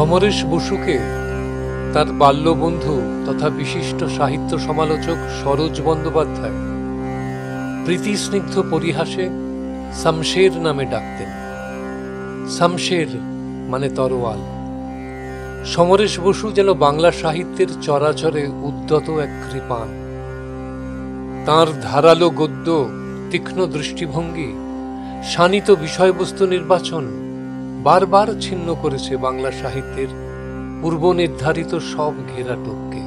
সমরেশ বসুকে তার বাল্যবন্ধু তথা বিশিষ্ট সাহিত্য সমালোচক সরোজ বন্দ্যোপাধ্যায় প্রীতিস্নিগ্ধ পরিহাসে শমশের নামে ডাকতেন। শমশের মানে তরোয়াল। সমরেশ বসু যেন বাংলা সাহিত্যের চরাচরে উদ্যত এক কৃপাণ। তাঁর ধারালো গদ্য, তীক্ষ্ণ দৃষ্টিভঙ্গি, শানিত বিষয়বস্তু নির্বাচন বারবার ছিন্ন করেছে বাংলা সাহিত্যের পূর্ব নির্ধারিত সব ঘেরাটোপকে।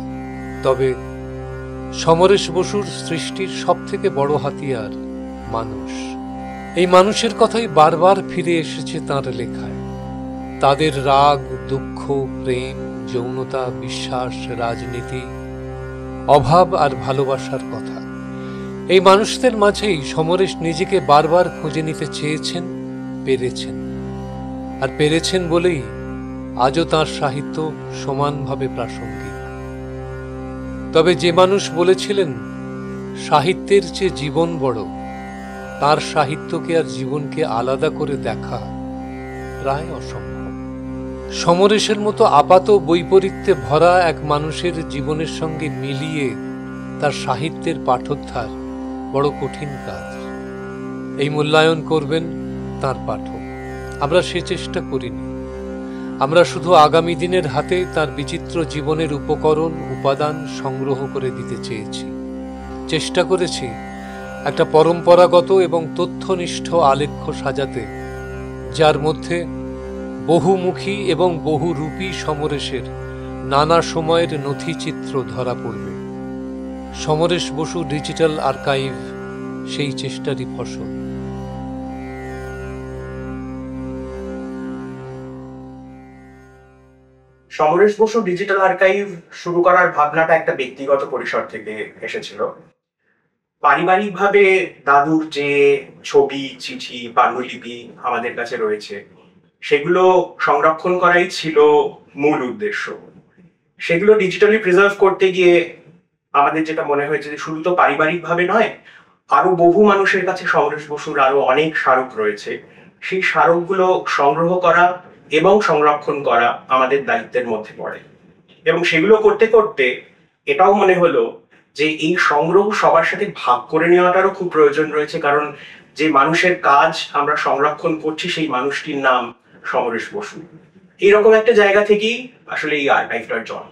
তবে সমরেশ বসুর সৃষ্টির সবথেকে বড় হাতিয়ার মানুষ। এই মানুষের কথাই বারবার ফিরে এসেছে তাঁর লেখায়। তাদের রাগ, দুঃখ, প্রেম, যৌনতা, বিশ্বাস, রাজনীতি, অভাব আর ভালোবাসার কথা। এই মানুষদের মাঝেই সমরেশ নিজেকে বারবার খুঁজে নিতে চেয়েছেন, পেরেছেন। আর পেরেছেন বলেই আজও তাঁর সাহিত্য সমানভাবে প্রাসঙ্গিক। তবে যে মানুষ বলেছিলেন সাহিত্যের চেয়ে জীবন বড়, তার সাহিত্যকে আর জীবনকে আলাদা করে দেখা প্রায় অসম্ভব। সমরেশের মতো আপাত বৈপরীত্যে ভরা এক মানুষের জীবনের সঙ্গে মিলিয়ে তার সাহিত্যের পাঠোদ্ধার বড় কঠিন কাজ। এই মূল্যায়ন করবেন তার পাঠক। আমরা সে চেষ্টা করিনি। আমরা শুধু আগামী দিনের হাতে তার বিচিত্র জীবনের উপকরণ, উপাদান সংগ্রহ করে দিতে চেয়েছি। চেষ্টা করেছি একটা পরম্পরাগত এবং তথ্যনিষ্ঠ আলেখ্য সাজাতে, যার মধ্যে বহুমুখী এবং বহুরূপী সমরেশের নানা সময়ের নথিচিত্র ধরা পড়বে। সমরেশ বসু ডিজিটাল আর্কাইভ সেই চেষ্টারই ফসল। সমরেশ বসু ডিজিটাল আর্কাইভ শুরু করার ভাবনাটা একটা ব্যক্তিগত পরিসর থেকে এসেছিল। পারিবারিকভাবে দাদুর যে ছবি, চিঠি, পাণ্ডুলিপি আমাদের কাছে রয়েছে, সেগুলো সংরক্ষণ করাই ছিল মূল উদ্দেশ্য। সেগুলো ডিজিটালি প্রিজার্ভ করতে গিয়ে আমাদের যেটা মনে হয়েছে যে শুধু তো পারিবারিকভাবে নয়, আরো বহু মানুষের কাছে সমরেশ বসুর আরো অনেক স্মারক রয়েছে। সেই স্মারকগুলো সংগ্রহ করা এবং সংরক্ষণ করা আমাদের দায়িত্বের মধ্যে পড়ে। এবং সেগুলো করতে করতে এটাও মনে হলো যে এই সংগ্রহ সবার সাথে ভাগ করে নেওয়াটারও খুব প্রয়োজন রয়েছে, কারণ যে মানুষের কাজ আমরা সংরক্ষণ করছি সেই মানুষটির নাম সমরেশ বসু। এইরকম একটা জায়গা থেকেই আসলে এই আর্কাইভটার জন্ম।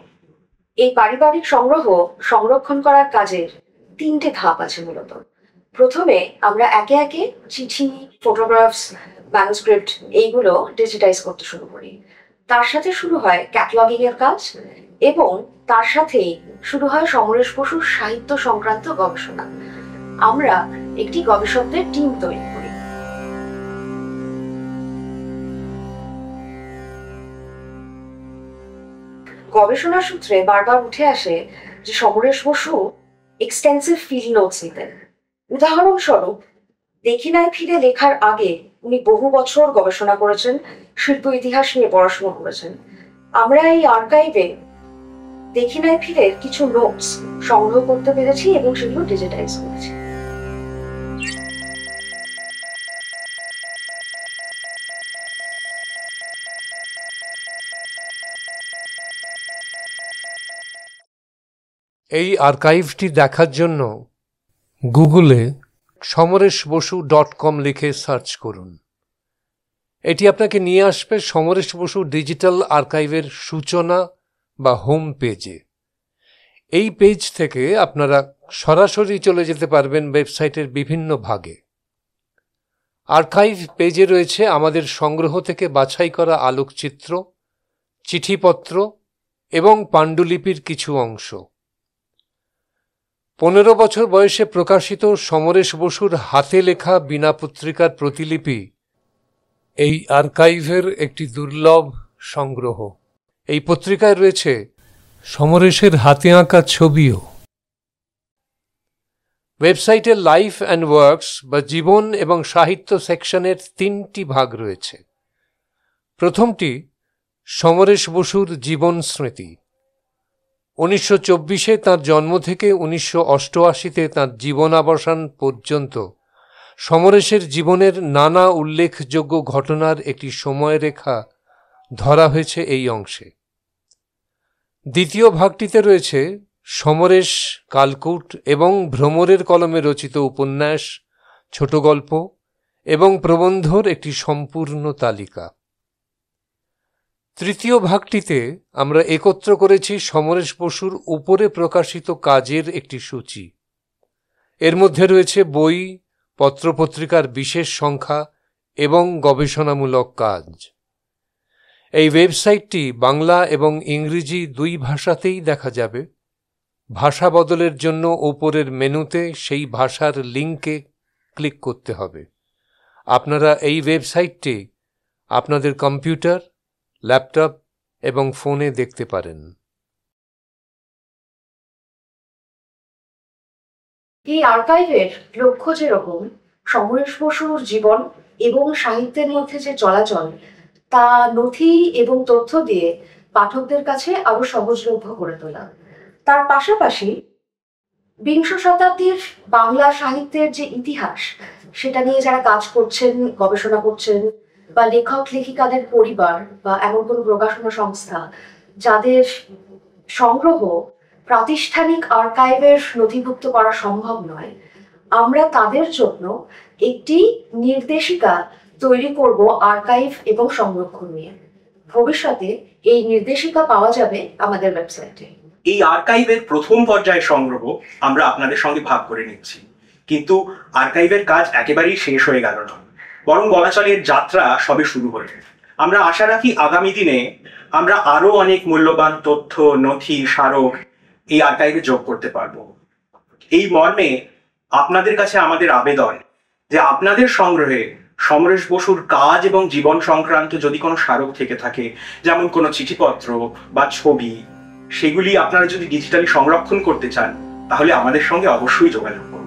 এই পারিবারিক সংগ্রহ সংরক্ষণ করার কাজের 3টে ধাপ আছে মূলত। প্রথমে আমরা একে একে চিঠি, ফটোগ্রাফস, ম্যানুস্ক্রিপ্ট এইগুলো ডিজিটাইজ করতে শুরু করি। তার সাথে শুরু হয় ক্যাটালগিং এর কাজ এবং তার সাথেই শুরু হয় সমরেশ বসুর সাহিত্য সংক্রান্ত গবেষণা। আমরা একটি গবেষকদের টিম তৈরি করি। গবেষণা সূত্রে বারবার উঠে আসে যে Samaresh Basu extensive field notes নিতেন। উদাহরণস্বরূপ, দেখিনায় ফিরে লেখার আগে উনি বহু বছর গবেষণা করেছেন, শিল্প ইতিহাস নিয়ে পড়াশোনা করেছেন। আমরা এই আর্কাইভে দেখিনায় ফিরে কিছু নোটস সংগ্রহ করতে পেরেছি এবং সেগুলো ডিজিটাইজ করেছি। এই আর্কাইভটি দেখার জন্য গুগলে somereshbosu.com লিখে সার্চ করুন। এটি আপনাকে নিয়ে আসবে সমরেশ বসু ডিজিটাল আর্কাইভের সূচনা বা হোম পেজে। এই পেজ থেকে আপনারা সরাসরি চলে যেতে পারবেন ওয়েবসাইটের বিভিন্ন ভাগে। আর্কাইভ পেজে রয়েছে আমাদের সংগ্রহ থেকে বাছাই করা আলোকচিত্র, চিঠিপত্র এবং পাণ্ডুলিপির কিছু অংশ। 15 বছর বয়সে প্রকাশিত সমরেশ বসুর হাতে লেখা বীণা পত্রিকার প্রতিলিপি এই আর্কাইভের একটি দুর্লভ সংগ্রহ। এই পত্রিকায় রয়েছে সমরেশের হাতে আঁকা ছবিও। ওয়েবসাইটে লাইফ অ্যান্ড ওয়ার্কস বা জীবন এবং সাহিত্য সেকশনের 3টি ভাগ রয়েছে। প্রথমটি সমরেশ বসুর জীবন স্মৃতি। 1924-এ তাঁর জন্ম থেকে 1988-তে তাঁর জীবনাবসান পর্যন্ত সমরেশের জীবনের নানা উল্লেখযোগ্য ঘটনার একটি সময়রেখা ধরা হয়েছে এই অংশে। দ্বিতীয় ভাগটিতে রয়েছে সমরেশ কালকুট এবং ভ্রমরের কলমে রচিত উপন্যাস, ছোট গল্প এবং প্রবন্ধর একটি সম্পূর্ণ তালিকা। তৃতীয় ভাগটিতে আমরা একত্র করেছি সমরেশ বসুর উপরে প্রকাশিত কাজের একটি সূচি। এর মধ্যে রয়েছে বই, পত্রপত্রিকার বিশেষ সংখ্যা এবং গবেষণামূলক কাজ। এই ওয়েবসাইটটি বাংলা এবং ইংরেজি দুই ভাষাতেই দেখা যাবে। ভাষা বদলের জন্য উপরের মেনুতে সেই ভাষার লিঙ্কে ক্লিক করতে হবে। আপনারা এই ওয়েবসাইটটি আপনাদের কম্পিউটার, ল্যাপটপ এবং ফোনে দেখতে পারেন। এই আর্কাইভের লক্ষ্য যেরকম সমরেশ বসুর জীবন এবং সাহিত্যের মধ্যে যে চলাচল, তা নথি এবং তথ্য দিয়ে পাঠকদের কাছে আরো সহজলভ্য করে তোলা। তার পাশাপাশি বিংশ শতাব্দীর বাংলা সাহিত্যের যে ইতিহাস, সেটা নিয়ে যারা কাজ করছেন, গবেষণা করছেন, বা লেখক লেখিকাদের পরিবার বা এমন কোনো প্রকাশনা সংস্থা যাদের সংগ্রহ প্রাতিষ্ঠানিক আর্কাইভের নথিভুক্ত করা সম্ভব নয়, আমরা তাদের জন্য একটি নির্দেশিকা তৈরি করব আর্কাইভ এবং সংরক্ষণ নিয়ে। ভবিষ্যতে এই নির্দেশিকা পাওয়া যাবে আমাদের ওয়েবসাইটে। এই আর্কাইভের প্রথম পর্যায়ের সংগ্রহ আমরা আপনাদের সঙ্গে ভাগ করে নিচ্ছি, কিন্তু আর্কাইভের কাজ একেবারেই শেষ হয়ে গেল না, বরং বলা চলে এর যাত্রা সবে শুরু হয়েছে। আমরা আশা রাখি আগামী দিনে আমরা আরো অনেক মূল্যবান তথ্য, নথি, স্মারক এই আর্কাইভে যোগ করতে পারবো। এই মর্মে আপনাদের কাছে আমাদের আবেদন যে আপনাদের সংগ্রহে সমরেশ বসুর কাজ এবং জীবন সংক্রান্ত যদি কোনো স্মারক থেকে থাকে, যেমন কোনো চিঠিপত্র বা ছবি, সেগুলি আপনারা যদি ডিজিটালি সংরক্ষণ করতে চান, তাহলে আমাদের সঙ্গে অবশ্যই যোগাযোগ করুন।